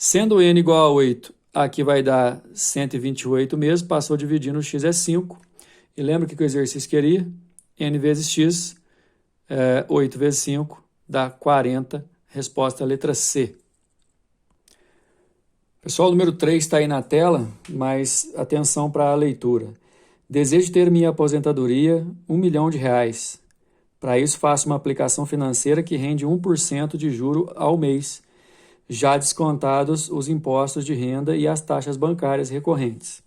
Sendo n igual a 8, aqui vai dar 128 mesmo, passou dividindo, o x é 5. E lembra o que o exercício queria? N vezes x, 8 vezes 5, dá 40. Resposta letra C. Pessoal, o número 3 está aí na tela, mas atenção para a leitura. Desejo ter minha aposentadoria, R$ 1 milhão. Para isso, faço uma aplicação financeira que rende 1% de juro ao mês, já descontados os impostos de renda e as taxas bancárias recorrentes.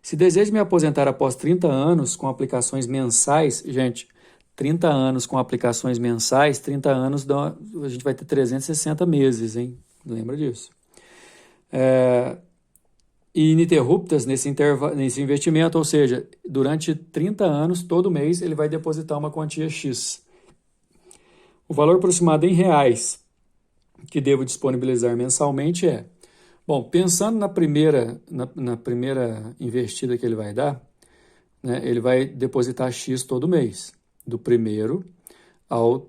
Se desejo me aposentar após 30 anos com aplicações mensais, gente, 30 anos com aplicações mensais, 30 anos a gente vai ter 360 meses, hein? Lembra disso. E ininterruptas nesse investimento, ou seja, durante 30 anos, todo mês, ele vai depositar uma quantia X. O valor aproximado em reais que devo disponibilizar mensalmente é... Bom, pensando na primeira investida que ele vai dar, né, ele vai depositar X todo mês, do primeiro ao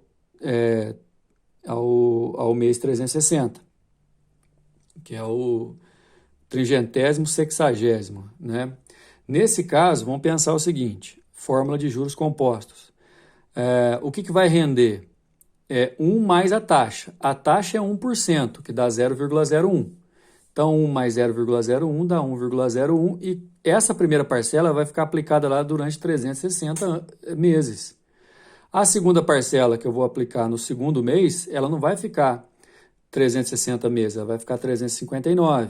mês 360, que é o 30º, 60º, né? Nesse caso, vamos pensar o seguinte, fórmula de juros compostos. O que vai render? 1 mais a taxa. A taxa é 1%, que dá 0,01. Então, 1 mais 0,01 dá 1,01 e essa primeira parcela vai ficar aplicada lá durante 360 meses. A segunda parcela que eu vou aplicar no segundo mês, ela não vai ficar 360 meses, ela vai ficar 359.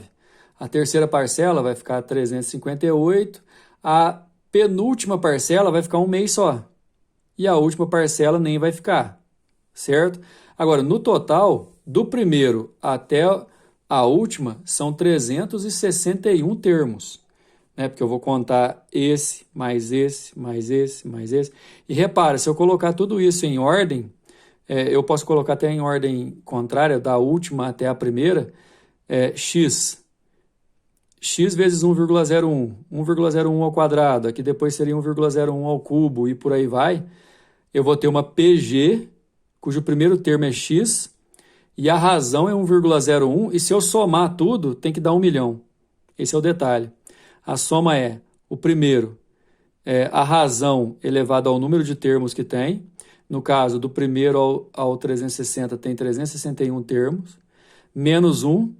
A terceira parcela vai ficar 358. A penúltima parcela vai ficar um mês só. E a última parcela nem vai ficar, certo? Agora, no total, do primeiro até a última, são 361 termos, né? Porque eu vou contar esse, mais esse, mais esse, mais esse. E repara, se eu colocar tudo isso em ordem, eu posso colocar até em ordem contrária, da última até a primeira, x vezes 1,01, 1,01 ao quadrado, aqui depois seria 1,01 ao cubo e por aí vai, eu vou ter uma PG, cujo primeiro termo é x, e a razão é 1,01, e se eu somar tudo, tem que dar 1 milhão. Esse é o detalhe. A soma é, o primeiro, a razão elevada ao número de termos que tem, no caso, do primeiro ao 360 tem 361 termos, menos 1,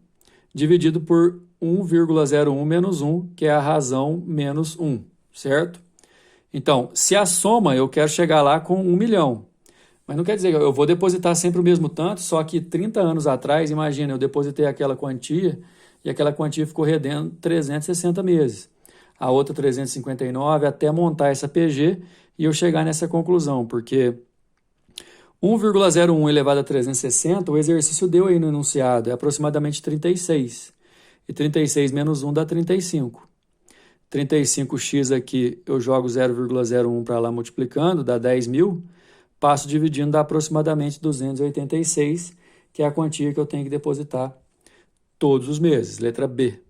dividido por 1,01 menos 1, que é a razão menos 1, certo? Então, se a soma, eu quero chegar lá com 1 milhão. Mas não quer dizer que eu vou depositar sempre o mesmo tanto, só que 30 anos atrás, imagina, eu depositei aquela quantia e aquela quantia ficou rendendo 360 meses. A outra 359 até montar essa PG e eu chegar nessa conclusão, porque 1,01 elevado a 360, o exercício deu aí no enunciado, é aproximadamente 36. E 36 menos 1 dá 35. 35x aqui, eu jogo 0,01 para lá multiplicando, dá 10 mil. Passo dividindo, dá aproximadamente 286, que é a quantia que eu tenho que depositar todos os meses. Letra B.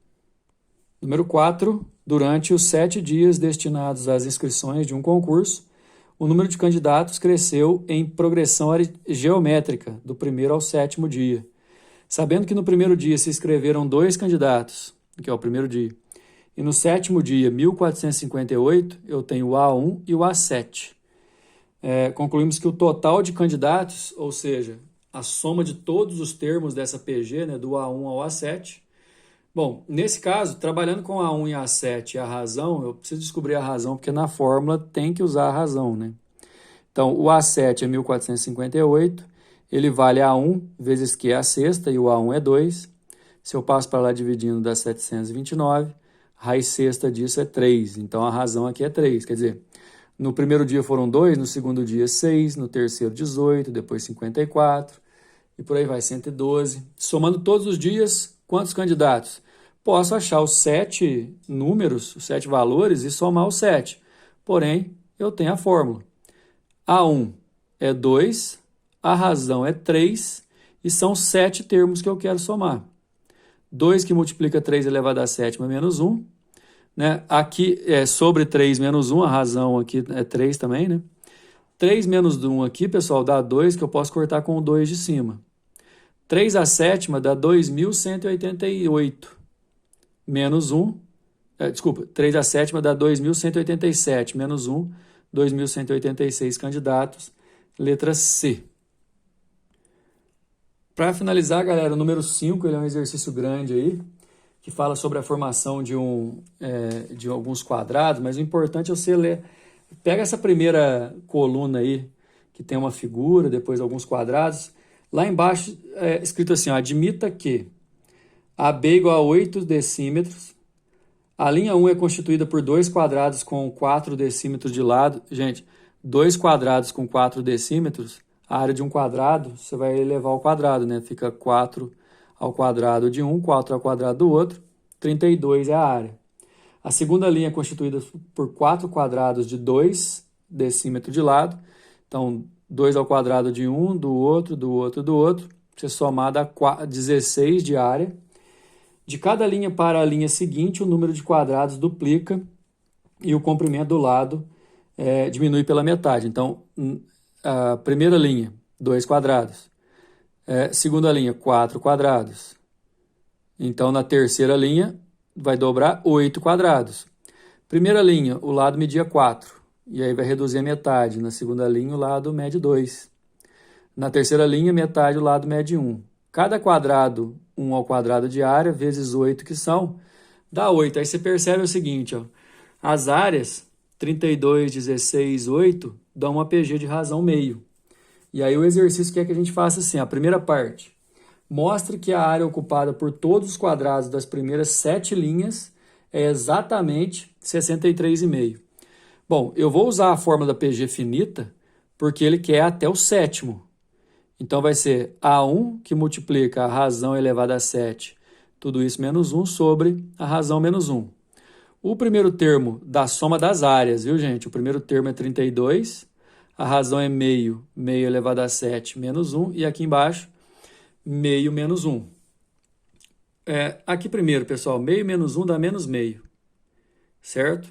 Número 4. Durante os 7 dias destinados às inscrições de um concurso, o número de candidatos cresceu em progressão geométrica, do primeiro ao 7º dia. Sabendo que no primeiro dia se inscreveram 2 candidatos, que é o primeiro dia, e no 7º dia, 1458, eu tenho o A1 e o A7. Concluímos que o total de candidatos, ou seja, a soma de todos os termos dessa PG, né, do A1 ao A7. Bom, nesse caso, trabalhando com A1 e A7 e a razão, eu preciso descobrir a razão, porque na fórmula tem que usar a razão, né? Então, o A7 é 1458, ele vale A1 vezes Q é a sexta, e o A1 é 2. Se eu passo para lá dividindo, dá 729. Raiz sexta disso é 3, então a razão aqui é 3, quer dizer... No primeiro dia foram 2, no segundo dia 6, no terceiro 18, depois 54, e por aí vai, 112. Somando todos os dias, quantos candidatos? Posso achar os 7 números, os 7 valores e somar os 7. Porém, eu tenho a fórmula. A1 é 2, a razão é 3, e são 7 termos que eu quero somar. 2 que multiplica 3 elevado à sétima menos 1. Né? Aqui é sobre 3 menos 1, a razão aqui é 3 também, né? 3 menos 1 aqui, pessoal, dá 2, que eu posso cortar com o 2 de cima. 3/7 dá 2.188 menos 1. Desculpa, 3/7 dá 2.187 menos 1, 2.186 candidatos. Letra C. Para finalizar, galera, o número 5 ele é um exercício grande aí, que fala sobre a formação de alguns quadrados, mas o importante é você ler. Pega essa primeira coluna aí, que tem uma figura, depois alguns quadrados. Lá embaixo é escrito assim, ó, admita que AB igual a 8 decímetros. A linha 1 é constituída por 2 quadrados com 4 decímetros de lado. Gente, 2 quadrados com 4 decímetros, a área de um quadrado, você vai elevar ao quadrado, né? Fica 4 ao quadrado de um, 4 ao quadrado do outro, 32 é a área. A segunda linha é constituída por 4 quadrados de 2 decímetros de lado. Então, 2 ao quadrado de um, do outro, do outro, do outro. Você somar dá 16 de área. De cada linha para a linha seguinte, o número de quadrados duplica e o comprimento do lado diminui pela metade. Então, a primeira linha, 2 quadrados. Segunda linha, 4 quadrados. Então, na terceira linha, vai dobrar 8 quadrados. Primeira linha, o lado media 4. E aí vai reduzir a metade. Na segunda linha, o lado mede 2. Na terceira linha, metade, o lado mede 1. Cada quadrado, 1 ao quadrado de área, vezes 8 que são, dá 8. Aí você percebe o seguinte, ó, as áreas 32, 16, 8 dão uma PG de razão meio. E aí o exercício quer que a gente faça assim, a primeira parte. Mostre que a área ocupada por todos os quadrados das primeiras 7 linhas é exatamente 63,5. Bom, eu vou usar a fórmula da PG finita porque ele quer até o sétimo. Então, vai ser A1 que multiplica a razão elevada a 7, tudo isso menos 1, sobre a razão menos 1. O primeiro termo da soma das áreas, viu, gente? O primeiro termo é 32, a razão é meio, meio elevado a 7 menos 1, e aqui embaixo, meio menos 1. Aqui primeiro, pessoal, meio menos 1 dá menos meio, certo?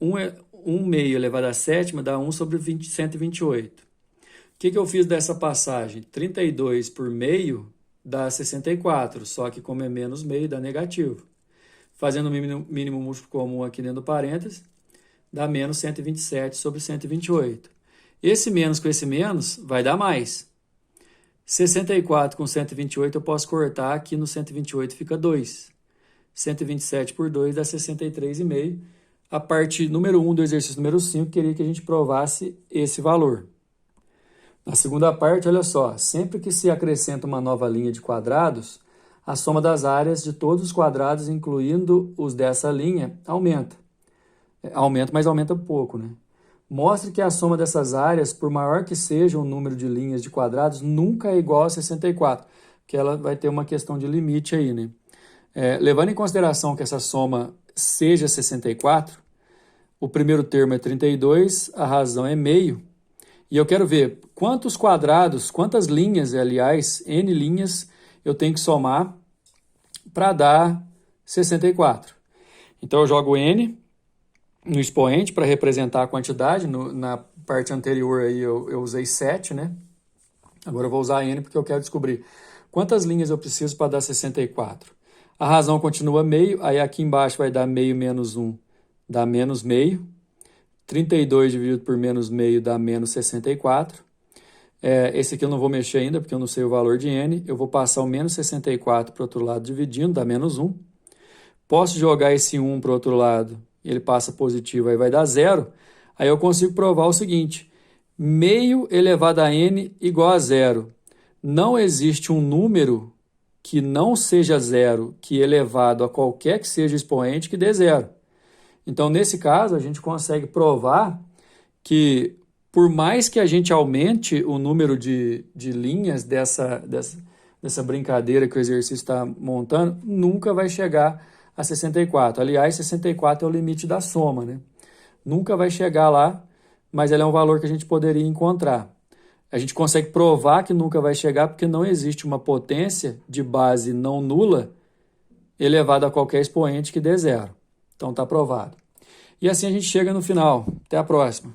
1 meio elevado a 7 dá 1 sobre 128. O que eu fiz dessa passagem? 32 por meio dá 64, só que como é menos meio dá negativo. Fazendo o mínimo múltiplo comum aqui dentro do parênteses, dá menos 127 sobre 128. Esse menos com esse menos vai dar mais. 64 com 128 eu posso cortar, aqui no 128 fica 2. 127 por 2 dá 63,5. A parte número 1 do exercício número 5 queria que a gente provasse esse valor. Na segunda parte, olha só, sempre que se acrescenta uma nova linha de quadrados, a soma das áreas de todos os quadrados, incluindo os dessa linha, aumenta. Aumenta, mas aumenta pouco, né? Mostre que a soma dessas áreas, por maior que seja o número de linhas de quadrados, nunca é igual a 64, porque ela vai ter uma questão de limite aí, né? Levando em consideração que essa soma seja 64, o primeiro termo é 32, a razão é meio, e eu quero ver quantos quadrados, quantas linhas, aliás, n linhas, eu tenho que somar para dar 64. Então, eu jogo n no expoente para representar a quantidade. Na parte anterior aí eu usei 7, né? Agora eu vou usar n porque eu quero descobrir quantas linhas eu preciso para dar 64. A razão continua meio, aí aqui embaixo vai dar meio menos 1, dá menos meio. 32 dividido por menos meio dá menos 64. Esse aqui eu não vou mexer ainda, porque eu não sei o valor de n. Eu vou passar o menos 64 para o outro lado dividindo, dá menos 1. Posso jogar esse 1 para o outro lado, ele passa positivo, aí vai dar 0. Aí eu consigo provar o seguinte, meio elevado a n igual a 0. Não existe um número que não seja 0, que elevado a qualquer que seja expoente, que dê 0. Então, nesse caso, a gente consegue provar que, por mais que a gente aumente o número de linhas dessa brincadeira que o exercício está montando, nunca vai chegar a 64. Aliás, 64 é o limite da soma, né? Nunca vai chegar lá, mas ele é um valor que a gente poderia encontrar. A gente consegue provar que nunca vai chegar porque não existe uma potência de base não nula elevada a qualquer expoente que dê 0. Então, está provado. E assim a gente chega no final. Até a próxima.